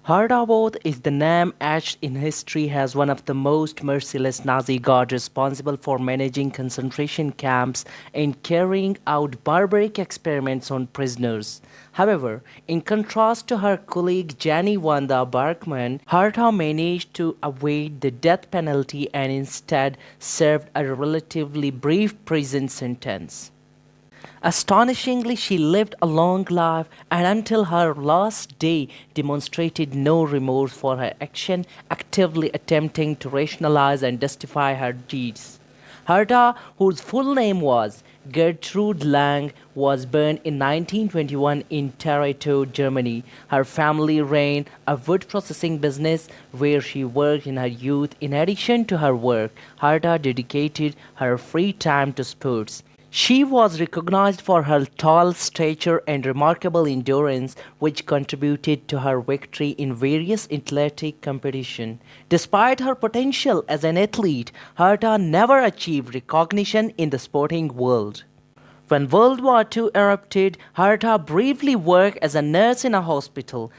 Herta Bothe is the name etched in history as one of the most merciless Nazi guards responsible for managing concentration camps and carrying out barbaric experiments on prisoners. However, in contrast to her colleague Jenny Wanda Berkman, Herta managed to evade the death penalty and instead served a relatively brief prison sentence. Astonishingly, she lived a long life and until her last day demonstrated no remorse for her action, actively attempting to rationalize and justify her deeds. Herta, whose full name was Gertrude Lang, was born in 1921 in Trrible, Germany. Her family ran a wood processing business where she worked in her youth. In addition to her work, Herta dedicated her free time to sports. She was recognized for her tall stature and remarkable endurance, which contributed to her victory in various athletic competitions. Despite her potential as an athlete, Herta never achieved recognition in the sporting world. When World War II erupted, Herta briefly worked as a nurse in a hospital.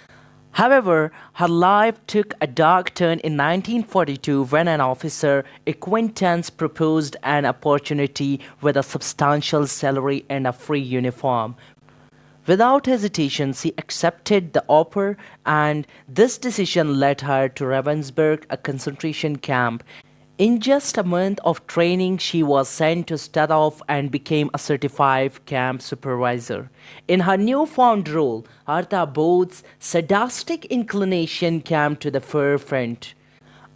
However, her life took a dark turn in 1942 when an officer acquaintance proposed an opportunity with a substantial salary and a free uniform. Without hesitation, she accepted the offer, and this decision led her to Ravensbrück, a concentration camp. In just a month of training, she was sent to Stadhof and became a certified camp supervisor. In her newfound role, Herta Bothe's sadistic inclination came to the forefront.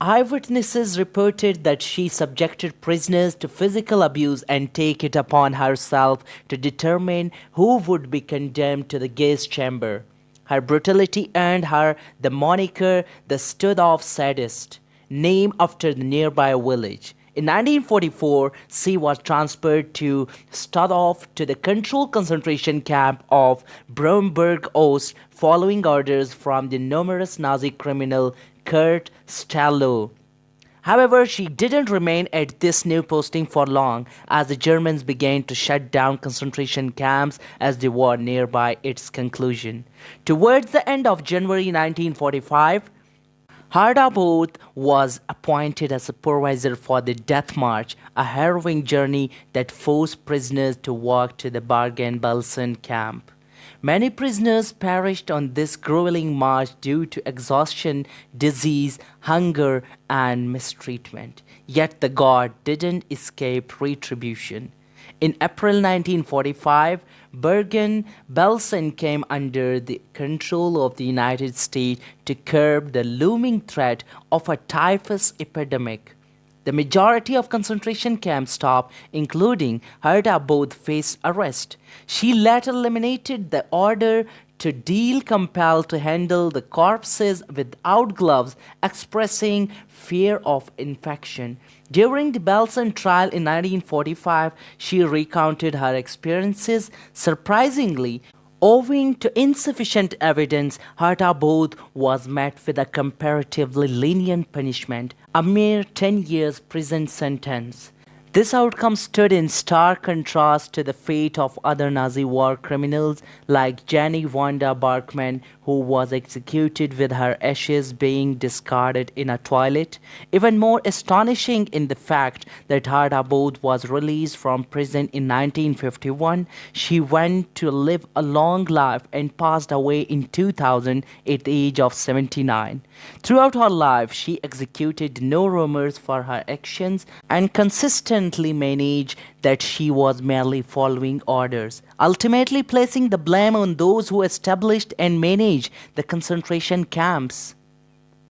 Eyewitnesses reported that she subjected prisoners to physical abuse and take it upon herself to determine who would be condemned to the gas chamber. Her brutality earned her the moniker the Stadhof Sadist, named after the nearby village. In 1944, she was transferred to Stadhof to the controlled concentration camp of Bromberg-Ost following orders from the numerous Nazi criminal Kurt Stallo. However, she didn't remain at this new posting for long, as the Germans began to shut down concentration camps as the war nearby its conclusion. Towards the end of January 1945, Herta Bothe was appointed as supervisor for the Death March, a harrowing journey that forced prisoners to walk to the Bergen-Belsen camp. Many prisoners perished on this grueling march due to exhaustion, disease, hunger, and mistreatment. Yet the guard didn't escape retribution. In April 1945, Bergen-Belsen came under the control of the United States to curb the looming threat of a typhus epidemic. The majority of concentration camp staff, including Herta Bothe, faced arrest. She later eliminated the order to deal compelled to handle the corpses without gloves, expressing fear of infection. During the Belsen trial in 1945, she recounted her experiences. Surprisingly, owing to insufficient evidence, Herta Bothe was met with a comparatively lenient punishment, a mere 10 years prison sentence. This outcome stood in stark contrast to the fate of other Nazi war criminals like Jenny Wanda Berkman, who was executed with her ashes being discarded in a toilet. Even more astonishing in the fact that Herta Bothe was released from prison in 1951, she went to live a long life and passed away in 2000 at the age of 79. Throughout her life, she executed no remorse for her actions and consistently managed that she was merely following orders, ultimately placing the blame on those who established and managed the concentration camps.